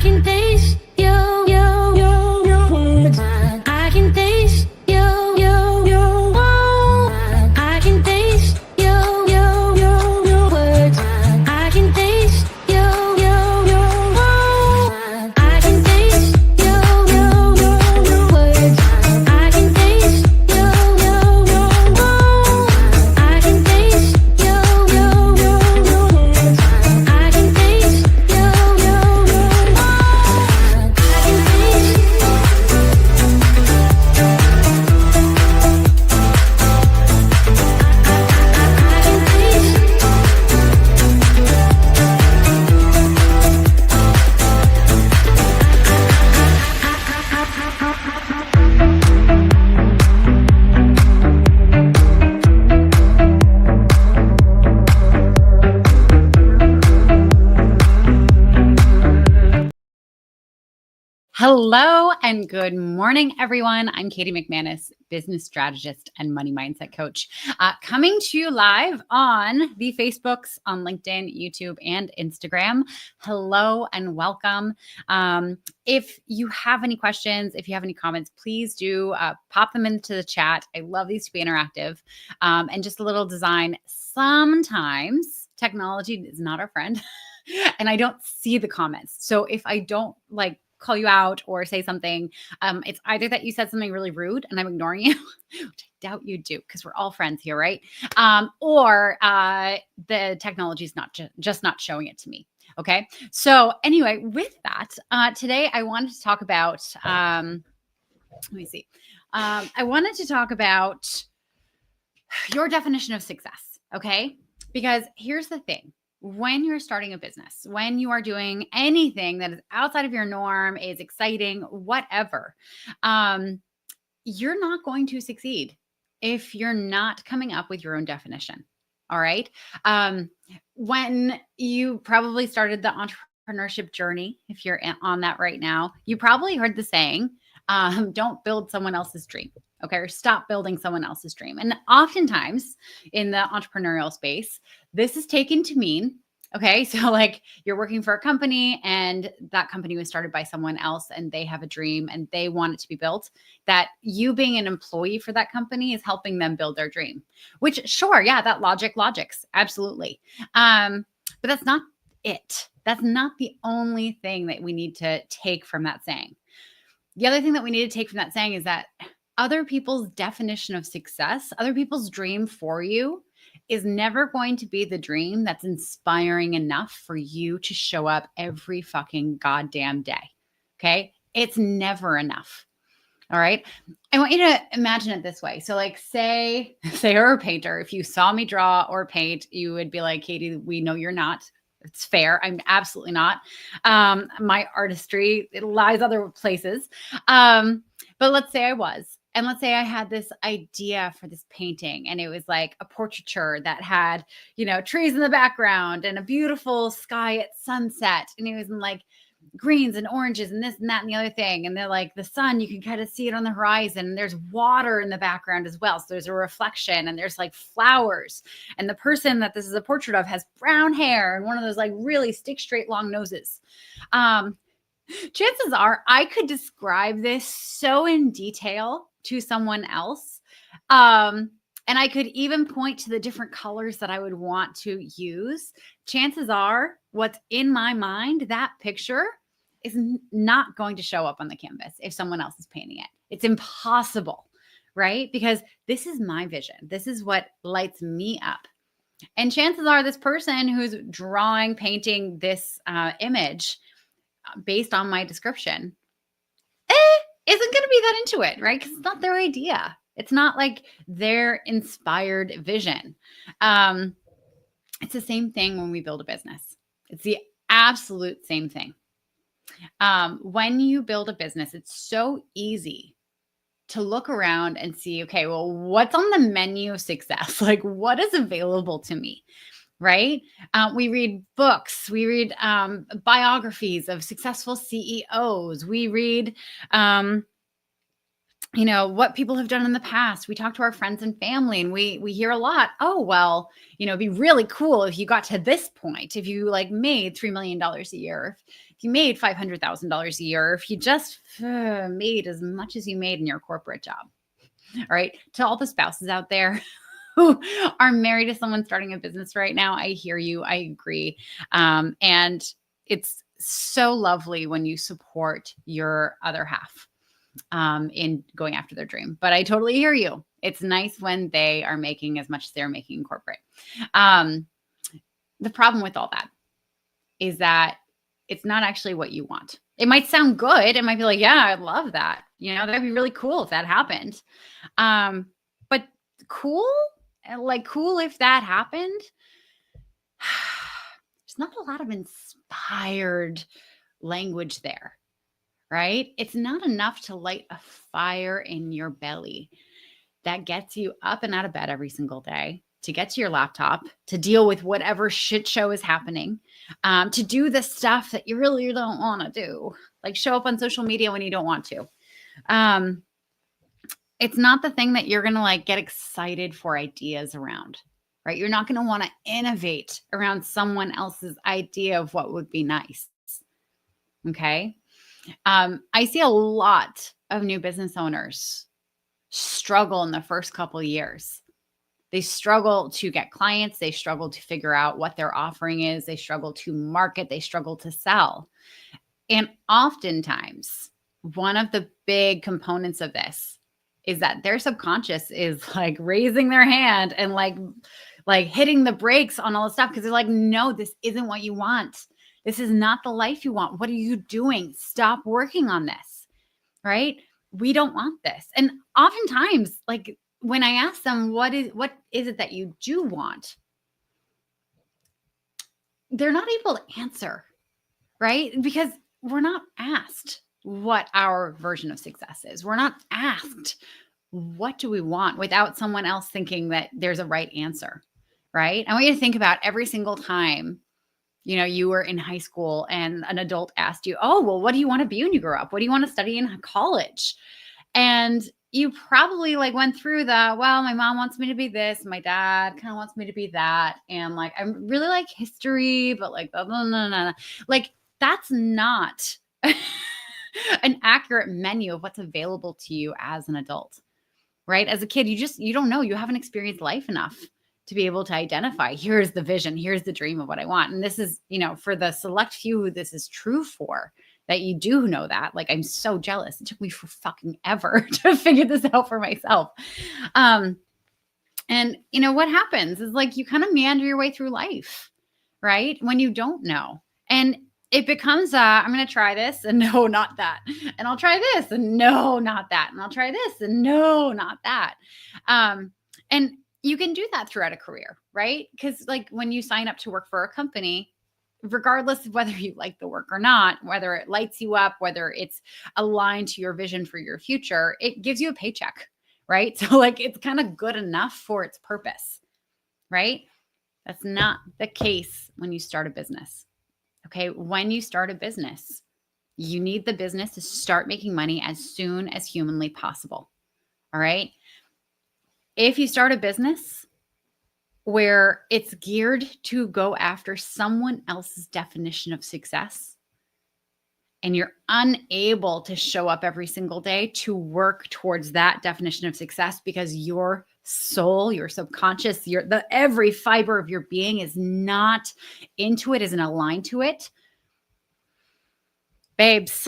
can taste your words. I can taste your I can taste your words. I can taste your I can taste your words. I can taste I can taste your words. I can taste Hello and good morning, everyone. I'm Katie McManus, business strategist and money mindset coach, coming to you live on the Facebooks, on LinkedIn, YouTube, and Instagram. Hello and welcome. If you have any questions, if you have any comments, please do pop them into the chat. I love these to be interactive, and just a little design. Sometimes technology is not our friend and I don't see the comments. So if I don't call you out or say something, it's either that you said something really rude and I'm ignoring you, which I doubt you do because we're all friends here, right? Or the technology is not just not showing it to me. Okay. So anyway, with that, today I wanted to talk about, let me see. I wanted to talk about your definition of success. Okay. Because here's the thing. When you're starting a business, when you are doing anything that is outside of your norm, is exciting, whatever, you're not going to succeed if you're not coming up with your own definition. All right. When you probably started the entrepreneurship journey, if you're on that right now, you probably heard the saying, don't build someone else's dream. Okay. Or stop building someone else's dream. And oftentimes in the entrepreneurial space, this is taken to mean, okay, so like you're working for a company and that company was started by someone else and they have a dream and they want it to be built, that you being an employee for that company is helping them build their dream, which sure. Yeah. That logics. Absolutely. But that's not it. That's not the only thing that we need to take from that saying. The other thing that we need to take from that saying is that other people's definition of success, other people's dream for you is never going to be the dream that's inspiring enough for you to show up every fucking goddamn day. Okay. It's never enough. All right. I want you to imagine it this way. So like say you're a painter. If you saw me draw or paint, you would be like, Katie, we know you're not. It's fair. I'm absolutely not. My artistry, it lies other places. But let's say I was. And let's say I had this idea for this painting and it was like a portraiture that had, trees in the background and a beautiful sky at sunset. And it was in like greens and oranges and this and that and the other thing. And they're like the sun, you can kind of see it on the horizon. And there's water in the background as well. So there's a reflection and there's like flowers. And the person that this is a portrait of has brown hair and one of those like really stick straight long noses. Chances are I could describe this so in detail to someone else. And I could even point to the different colors that I would want to use. Chances are what's in my mind, that picture is not going to show up on the canvas if someone else is painting it. It's impossible, right? Because this is my vision. This is what lights me up. And chances are this person who's drawing, painting this image based on my description isn't going to be that into it, right? Because it's not their idea. It's not like their inspired vision. It's the same thing when we build a business. It's the absolute same thing. When you build a business, it's so easy to look around and see, okay, well, what's on the menu of success? Like what is available to me? Right? We read books, we read biographies of successful CEOs. We read, what people have done in the past. We talk to our friends and family and we hear a lot. Oh, well, it'd be really cool if you got to this point, if you like made $3 million a year, if if you made $500,000 a year, if you just made as much as you made in your corporate job. All right. To all the spouses out there who are married to someone starting a business right now, I hear you. I agree. And it's so lovely when you support your other half in going after their dream. But I totally hear you. It's nice when they are making as much as they're making in corporate. The problem with all that is that it's not actually what you want. It might sound good. It might be like, yeah, I'd love that. That'd be really cool if that happened. But cool if that happened. There's not a lot of inspired language there, right? It's not enough to light a fire in your belly that gets you up and out of bed every single day, to get to your laptop, to deal with whatever shit show is happening, to do the stuff that you really don't want to do, like show up on social media when you don't want to. It's not the thing that you're going to get excited for ideas around, right? You're not going to want to innovate around someone else's idea of what would be nice. Okay. I see a lot of new business owners struggle in the first couple of years. They struggle to get clients. They struggle to figure out what their offering is. They struggle to market. They struggle to sell. And oftentimes, one of the big components of this is that their subconscious is raising their hand and hitting the brakes on all the stuff because they're like, no, this isn't what you want. This is not the life you want. What are you doing? Stop working on this, right? We don't want this. And oftentimes, when I ask them, what is it that you do want? They're not able to answer, right? Because we're not asked what our version of success is. We're not asked, what do we want, without someone else thinking that there's a right answer, right? I want you to think about every single time, you were in high school and an adult asked you, oh, well, what do you want to be when you grow up? What do you want to study in college? And you probably went through the, well, my mom wants me to be this. My dad kind of wants me to be that. And I really like history, but blah, blah, blah, blah. That's not an accurate menu of what's available to you as an adult, right? As a kid, you don't know. You haven't experienced life enough to be able to identify, here's the vision, here's the dream of what I want. And this is, for the select few who this is true for, that you do know that. I'm so jealous. It took me for fucking ever to figure this out for myself. And what happens is you kind of meander your way through life, right? When you don't know. And it becomes, I'm going to try this and no, not that. And I'll try this and no, not that. And I'll try this and no, not that. And you can do that throughout a career, right? Because when you sign up to work for a company, regardless of whether you like the work or not, whether it lights you up, whether it's aligned to your vision for your future, it gives you a paycheck, right? So it's kind of good enough for its purpose, right? That's not the case when you start a business. Okay. When you start a business, you need the business to start making money as soon as humanly possible. All right. If you start a business where it's geared to go after someone else's definition of success, and you're unable to show up every single day to work towards that definition of success because your soul, your subconscious, every fiber of your being is not into it, isn't aligned to it, babes,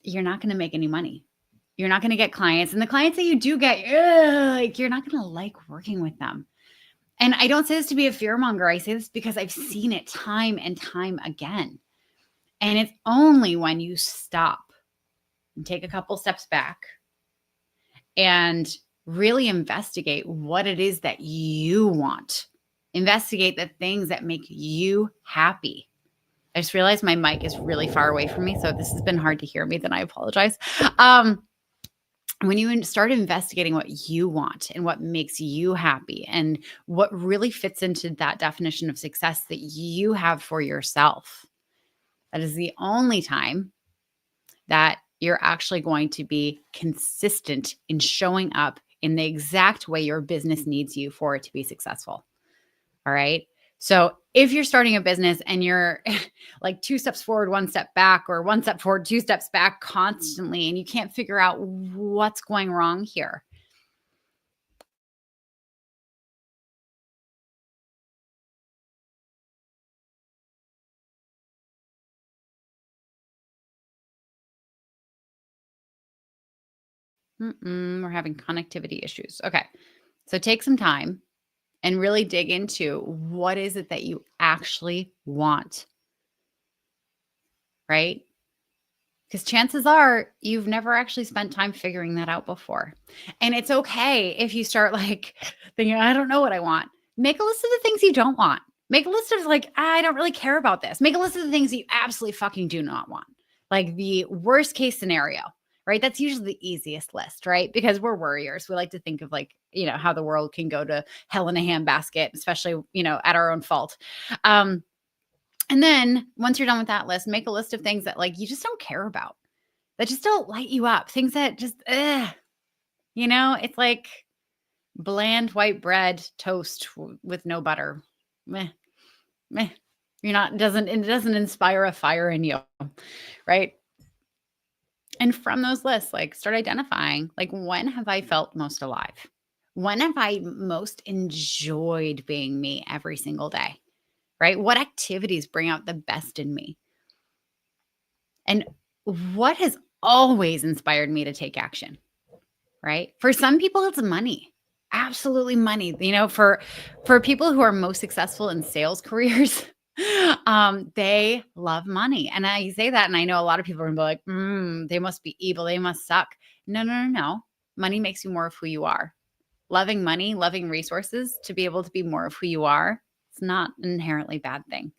you're not going to make any money. You're not going to get clients. And the clients that you do get, you're not going to like working with them. And I don't say this to be a fearmonger. I say this because I've seen it time and time again. And it's only when you stop and take a couple steps back and really investigate what it is that you want. Investigate the things that make you happy. I just realized my mic is really far away from me, so if this has been hard to hear me, then I apologize. When you start investigating what you want and what makes you happy and what really fits into that definition of success that you have for yourself, that is the only time that you're actually going to be consistent in showing up in the exact way your business needs you for it to be successful. All right. So if you're starting a business and you're like 2 steps forward, 1 step back, or 1 step forward, 2 steps back constantly, and you can't figure out what's going wrong here. We're having connectivity issues. Okay. So take some time and really dig into what is it that you actually want, right? Because chances are you've never actually spent time figuring that out before. And it's okay if you start like thinking, I don't know what I want. Make a list of the things you don't want. Make a list of like, I don't really care about this. Make a list of the things you absolutely fucking do not want. Like the worst case scenario, right? That's usually the easiest list, right? Because we're worriers. We like to think of like, how the world can go to hell in a handbasket, especially, at our own fault. And then once you're done with that list, make a list of things that like you just don't care about, that just don't light you up. Things that just, it's like bland white bread toast with no butter. Meh, meh. It doesn't inspire a fire in you, right? And from those lists, like start identifying, like when have I felt most alive? When have I most enjoyed being me every single day? Right? What activities bring out the best in me? And what has always inspired me to take action? Right? For some people, it's money. Absolutely money. For people who are most successful in sales careers, they love money. And I say that, and I know a lot of people are gonna be like, they must be evil, they must suck. No, no, no, no. Money makes you more of who you are. Loving money, loving resources to be able to be more of who you are, it's not an inherently bad thing.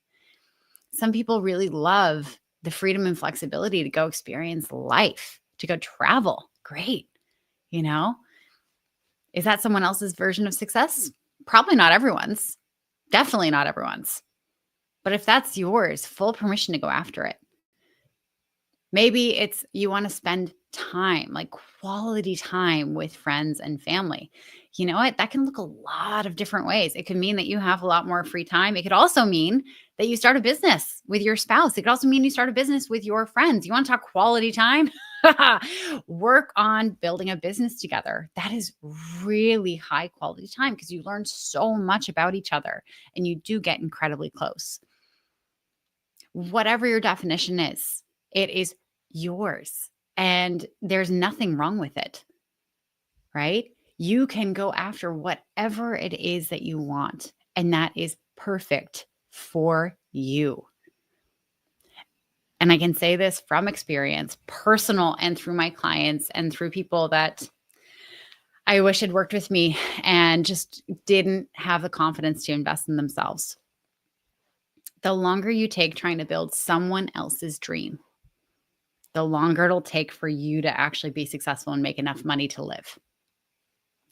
Some people really love the freedom and flexibility to go experience life, to go travel. Great. Is that someone else's version of success? Probably not everyone's. Definitely not everyone's. But if that's yours, full permission to go after it. Maybe it's you want to spend time, like quality time with friends and family. You know what? That can look a lot of different ways. It could mean that you have a lot more free time. It could also mean that you start a business with your spouse. It could also mean you start a business with your friends. You want to talk quality time? Work on building a business together. That is really high quality time because you learn so much about each other and you do get incredibly close. Whatever your definition is, it is yours and there's nothing wrong with it, right? You can go after whatever it is that you want, and that is perfect for you. And I can say this from experience, personal and through my clients and through people that I wish had worked with me and just didn't have the confidence to invest in themselves. The longer you take trying to build someone else's dream, the longer it'll take for you to actually be successful and make enough money to live.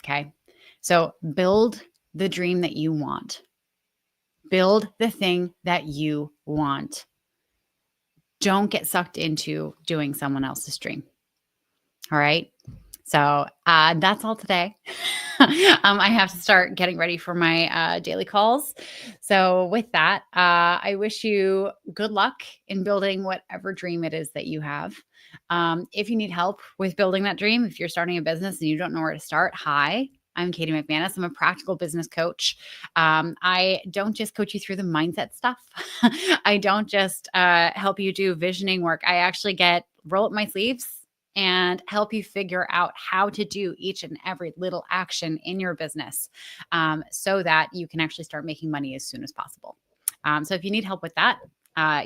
Okay. So build the dream that you want. Build the thing that you want. Don't get sucked into doing someone else's dream. All right. So that's all today. I have to start getting ready for my daily calls. So with that, I wish you good luck in building whatever dream it is that you have. If you need help with building that dream, if you're starting a business and you don't know where to start, hi. I'm Katie McManus. I'm a practical business coach. I don't just coach you through the mindset stuff. I don't just help you do visioning work. I actually roll up my sleeves and help you figure out how to do each and every little action in your business so that you can actually start making money as soon as possible. So if you need help with that,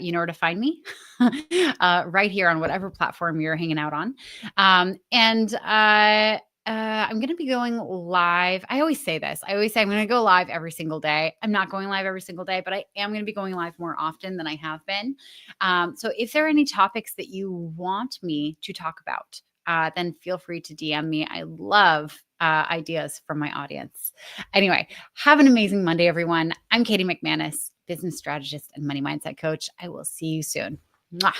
you know where to find me right here on whatever platform you're hanging out on. I'm going to be going live. I always say this. I always say I'm going to go live every single day. I'm not going live every single day, but I am going to be going live more often than I have been. So if there are any topics that you want me to talk about, then feel free to DM me. I love ideas from my audience. Anyway, have an amazing Monday, everyone. I'm Katie McManus, business strategist and money mindset coach. I will see you soon. Mwah.